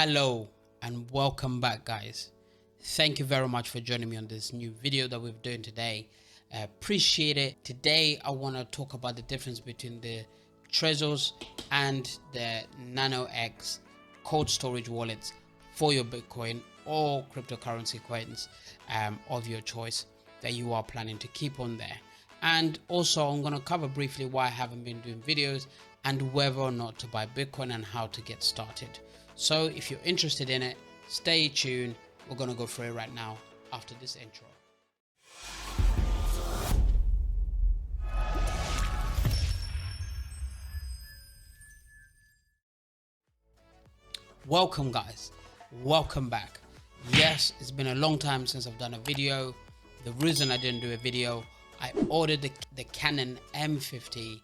Hello and welcome back, guys. Thank you very much for joining me on this new video that we're doing today. Appreciate it. Today I want to talk about the difference between the Trezors and the Nano X cold storage wallets for your Bitcoin or cryptocurrency coins of your choice that you are planning to keep on there. And also I'm going to cover briefly why I haven't been doing videos and whether or not to buy Bitcoin and how to get started. So if you're interested in it, stay tuned. We're going to go through it right now after this intro. Welcome, guys. Welcome back. Yes, it's been a long time since I've done a video. The reason I didn't do a video, I ordered the Canon M50.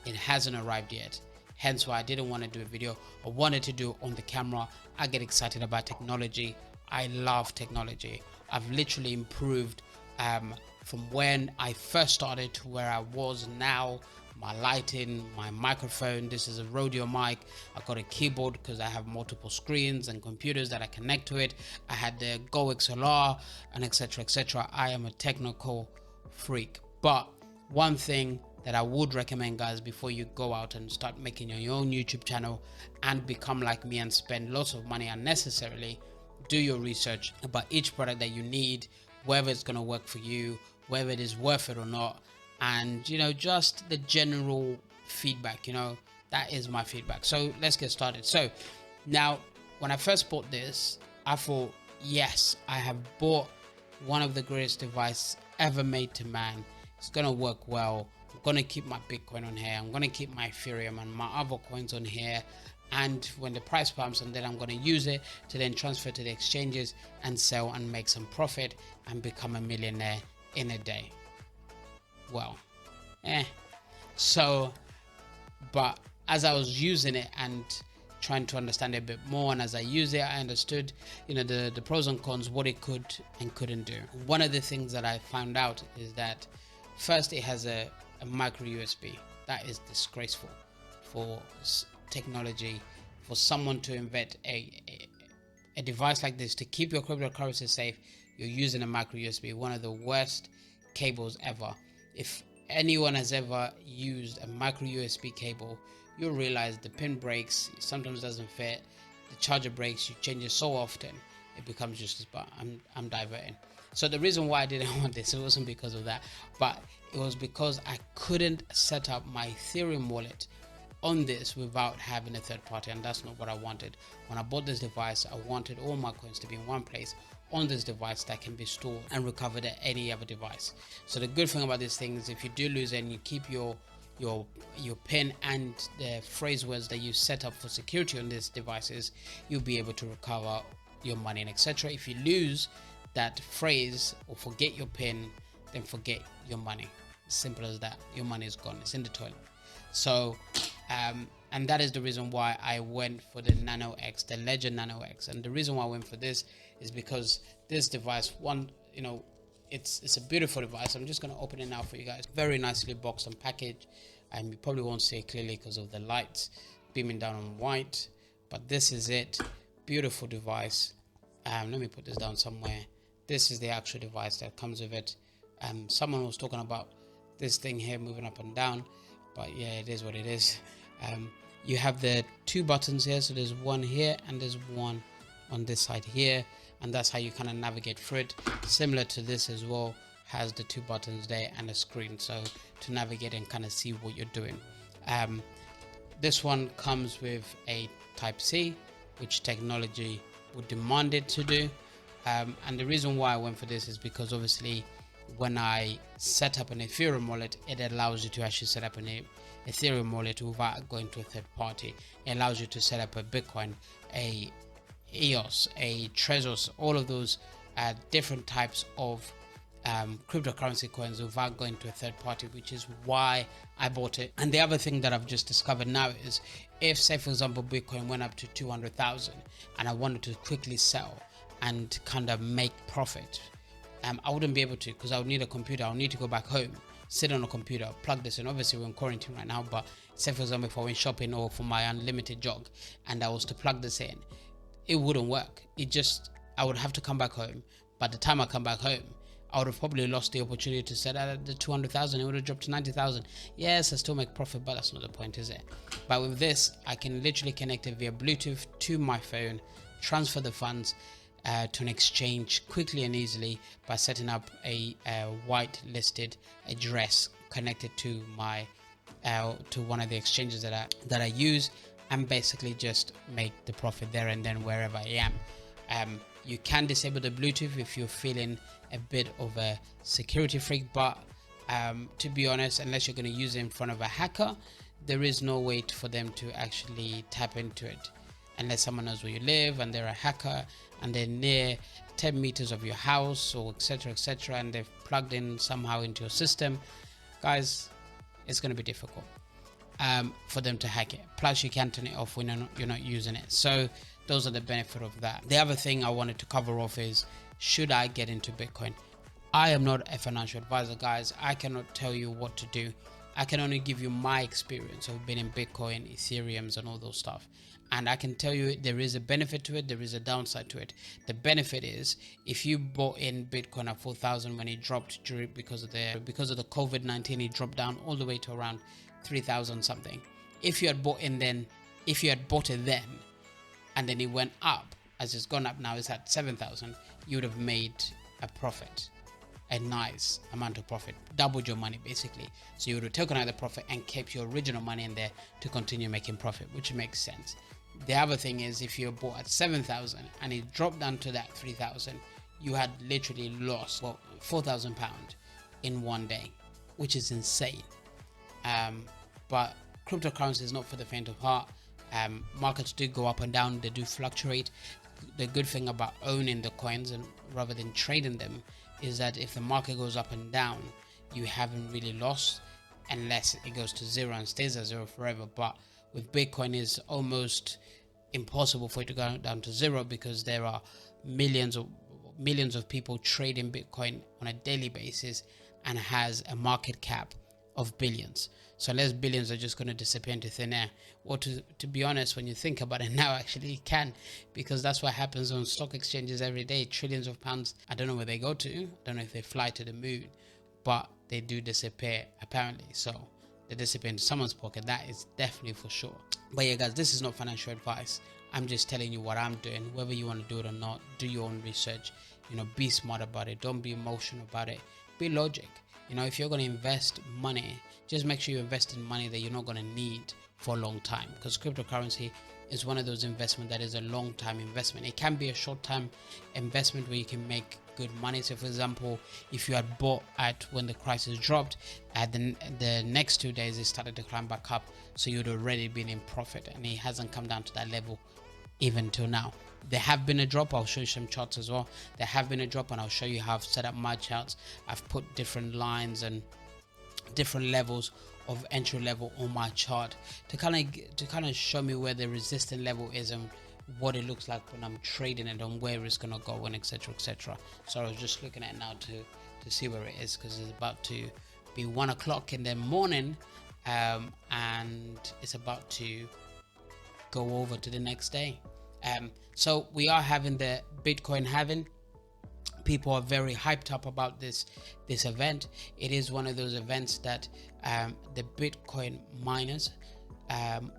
It hasn't arrived yet. Hence why I didn't want to do a video. I wanted to do it on the camera. I get excited about technology. I love technology. I've literally improved from when I first started to where I was now. My lighting, my microphone, this is a rodeo mic. I got a keyboard because I have multiple screens and computers that I connect to it. I had the Go XLR and etc, etc. I am a technical freak, but one thing that I would recommend, guys, before you go out and start making your own YouTube channel and become like me and spend lots of money unnecessarily, do your research about each product that you need, whether it's going to work for you, whether it is worth it or not, and just the general feedback. That is my feedback. So let's get started. So now, when I first bought this, I thought, yes, I have bought one of the greatest devices ever made to man. It's going to work well. I'm going to keep my Bitcoin on here. I'm going to keep my Ethereum and my other coins on here. And when the price pumps, and then I'm going to use it to then transfer to the exchanges and sell and make some profit and become a millionaire in a day. Well, So, but as I was using it and trying to understand it a bit more, and as I use it, I understood, the pros and cons, what it could and couldn't do. One of the things that I found out is that first, it has a micro USB. That is disgraceful for technology. For someone to invent a device like this to keep your cryptocurrency safe, you're using a micro USB, one of the worst cables ever. If anyone has ever used a micro USB cable, you'll realize the pin breaks, it sometimes doesn't fit, the charger breaks, you change it so often, it becomes useless. But I'm diverting. So the reason why I didn't want this, it wasn't because of that, but it was because I couldn't set up my Ethereum wallet on this without having a third party, and that's not what I wanted. When I bought this device, I wanted all my coins to be in one place on this device that can be stored and recovered at any other device. So the good thing about this thing is, if you do lose it and you keep your pin and the phrase words that you set up for security on these devices, you'll be able to recover your money and etc. If you lose that phrase or forget your pin, then forget your money. Simple as that. Your money is gone. It's in the toilet. So and that is the reason why I went for the Nano X, the Ledger Nano X. And the reason why I went for this is because this device, it's a beautiful device. I'm just going to open it now for you guys. Very nicely boxed and packaged, and you probably won't see it clearly because of the lights beaming down on white, but this is it. Beautiful device. Let me put this down somewhere. This is the actual device that comes with it. Someone was talking about this thing here moving up and down, but yeah, it is what it is. You have the two buttons here, so there's one here and there's one on this side here, and that's how you kind of navigate through it. Similar to this as well, has the two buttons there and a screen, so to navigate and kind of see what you're doing. This one comes with a Type-C, which technology would demand it to do. And the reason why I went for this is because obviously when I set up an Ethereum wallet, it allows you to actually set up an Ethereum wallet without going to a third party. It allows you to set up a Bitcoin, a EOS, a Trezor, all of those different types of cryptocurrency coins without going to a third party, which is why I bought it. And the other thing that I've just discovered now is, if say for example Bitcoin went up to 200,000 and I wanted to quickly sell and kind of make profit, I wouldn't be able to, because I would need a computer. I would need to go back home, sit on a computer, plug this in. Obviously we're in quarantine right now, but say for example if I went shopping or for my unlimited jog and I was to plug this in, it wouldn't work. I would have to come back home. By the time I come back home, I would have probably lost the opportunity to set at the 200,000. It would have dropped to 90,000. Yes, I still make profit, but that's not the point, is it? But with this, I can literally connect it via Bluetooth to my phone, transfer the funds to an exchange quickly and easily by setting up a white-listed address connected to my to one of the exchanges that I use, and basically just make the profit there and then wherever I am. You can disable the Bluetooth if you're feeling a bit of a security freak, but to be honest, unless you're going to use it in front of a hacker, there is no way for them to actually tap into it unless someone knows where you live and they're a hacker and they're near 10 meters of your house or etc, and they've plugged in somehow into your system. Guys, it's going to be difficult for them to hack it. Plus you can turn it off when you're not using it. So those are the benefit of that. The other thing I wanted to cover off is, should I get into Bitcoin? I am not a financial advisor, guys. I cannot tell you what to do. I can only give you my experience of being in Bitcoin, Ethereums and all those stuff. And I can tell you there is a benefit to it, there is a downside to it. The benefit is, if you bought in Bitcoin at 4,000 when it dropped because of the COVID-19, it dropped down all the way to around 3,000 something. If you had bought it then and then it went up, as it's gone up now, it's at 7,000, you would have made a profit, a nice amount of profit, doubled your money basically. So you would have taken out the profit and kept your original money in there to continue making profit, which makes sense. The other thing is, if you bought at 7,000 and it dropped down to that 3,000, you had literally lost, well, £4,000 in one day, which is insane. But cryptocurrency is not for the faint of heart. Markets do go up and down, they do fluctuate. The good thing about owning the coins and rather than trading them is that if the market goes up and down, you haven't really lost, unless it goes to zero and stays at zero forever. But with Bitcoin, it's almost impossible for it to go down to zero, because there are millions of people trading Bitcoin on a daily basis and has a market cap of billions. So unless billions are just going to disappear into thin air, or to be honest, when you think about it now, actually it can, because that's what happens on stock exchanges every day. Trillions of pounds, I don't know where they go to, I don't know if they fly to the moon, but they do disappear apparently. So they disappear into someone's pocket, that is definitely for sure. But yeah guys, this is not financial advice. I'm just telling you what I'm doing. Whether you want to do it or not, do your own research. Be smart about it, don't be emotional about it, be logic. If you're going to invest money, just make sure you invest in money that you're not going to need for a long time, because cryptocurrency is one of those investments that is a long-time investment. It can be a short-term investment where you can make good money. So for example, if you had bought at when the crisis dropped, at the next 2 days it started to climb back up, so you'd already been in profit, and it hasn't come down to that level even till now. There have been a drop. I'll show you some charts as well. There have been a drop, and I'll show you how I've set up my charts. I've put different lines and different levels of entry level on my chart to kind of show me where the resistance level is and what it looks like when I'm trading it, and where it's gonna go, and etc. So I was just looking at it now to see where it is, because it's about to be 1 o'clock in the morning, and it's about to go over to the next day. So we are having the Bitcoin halving. People are very hyped up about this event. It is one of those events that the Bitcoin miners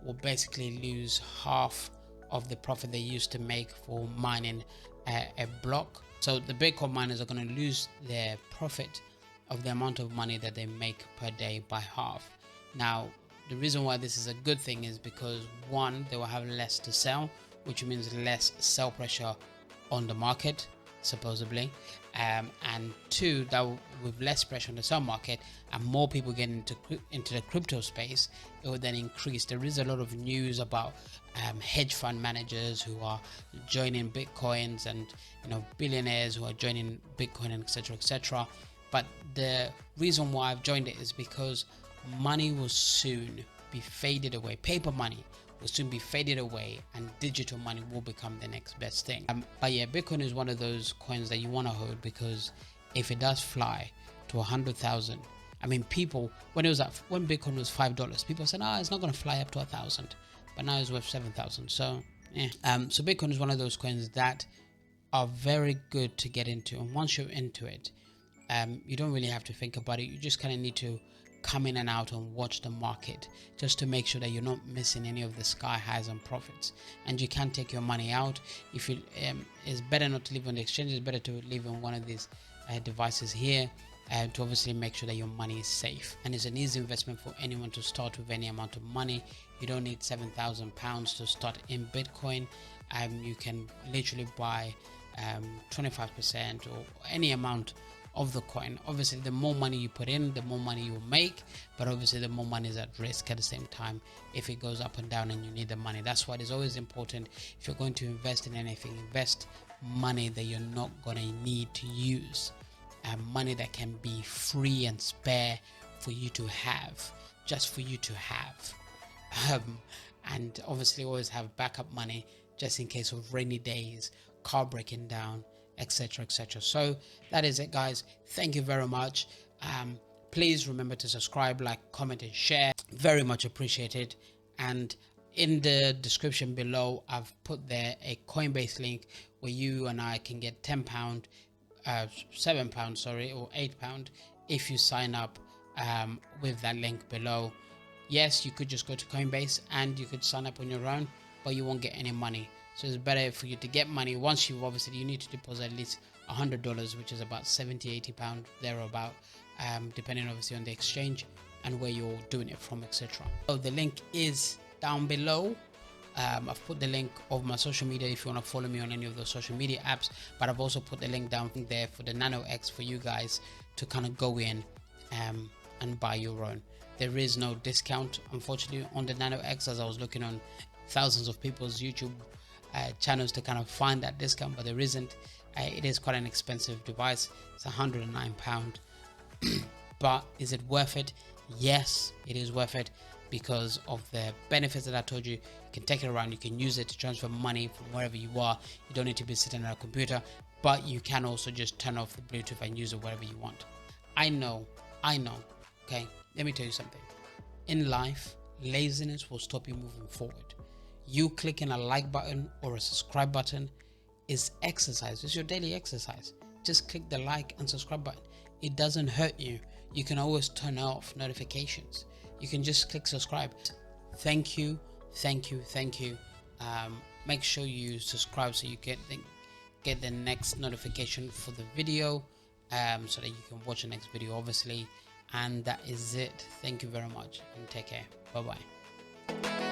will basically lose half of the profit they used to make for mining a block. So the Bitcoin miners are going to lose their profit of the amount of money that they make per day by half. Now, the reason why this is a good thing is because, one, they will have less to sell, which means less sell pressure on the market, supposedly, and two, that with less pressure on the sell market and more people getting into the crypto space, it will then increase. There is a lot of news about hedge fund managers who are joining Bitcoins, and billionaires who are joining Bitcoin, and etc. But the reason why I've joined it is because money will soon be faded away. Paper money will soon be faded away, and digital money will become the next best thing. But yeah, Bitcoin is one of those coins that you want to hold, because if it does fly to 100,000 I mean, people, when Bitcoin was $5, people said, it's not going to fly up to 1,000, but now it's worth 7,000. So yeah. So Bitcoin is one of those coins that are very good to get into, and once you're into it, you don't really have to think about it. You just kind of need to come in and out and watch the market just to make sure that you're not missing any of the sky highs and profits. And you can take your money out. If you it's better not to leave on the exchange, it's better to leave on one of these devices here, to obviously make sure that your money is safe. And it's an easy investment for anyone to start with any amount of money. You don't need £7,000 to start in Bitcoin. You can literally buy 25% or any amount of the coin. Obviously, the more money you put in, the more money you make, but obviously the more money is at risk at the same time if it goes up and down and you need the money. That's why it's always important, if you're going to invest in anything, invest money that you're not going to need to use, money that can be free and spare for you to have, just for you to have. And obviously always have backup money just in case of rainy days, car breaking down, etc, etc. So that is it, guys. Thank you very much. Please remember to subscribe, like, comment and share. Very much appreciated. And in the description below, I've put there a Coinbase link where you and I can get £10, £7, sorry, or £8 if you sign up with that link below. Yes, you could just go to Coinbase and you could sign up on your own, but you won't get any money. So it's better for you to get money. Once you obviously, you need to deposit at least $100, which is about 70-80 pounds thereabout, depending obviously on the exchange and where you're doing it from, etc. So the link is down below. I've put the link of my social media if you want to follow me on any of those social media apps, but I've also put the link down there for the Nano X for you guys to kind of go in and buy your own. There is no discount, unfortunately, on the Nano X, as I was looking on thousands of people's YouTube channels to kind of find that discount, but there isn't. It is quite an expensive device. It's £109. But is it worth it? Yes, it is worth it, because of the benefits that I told you. You can take it around, you can use it to transfer money from wherever you are. You don't need to be sitting at a computer, but you can also just turn off the Bluetooth and use it wherever you want. I know, okay, let me tell you something. In life, laziness will stop you moving forward. You clicking a like button or a subscribe button is exercise. It's your daily exercise. Just click the like and subscribe button. It doesn't hurt you. You can always turn off notifications. You can just click subscribe. Thank you. Make sure you subscribe so you get the next notification for the video, so that you can watch the next video, obviously. And that is it. Thank you very much and take care. Bye bye.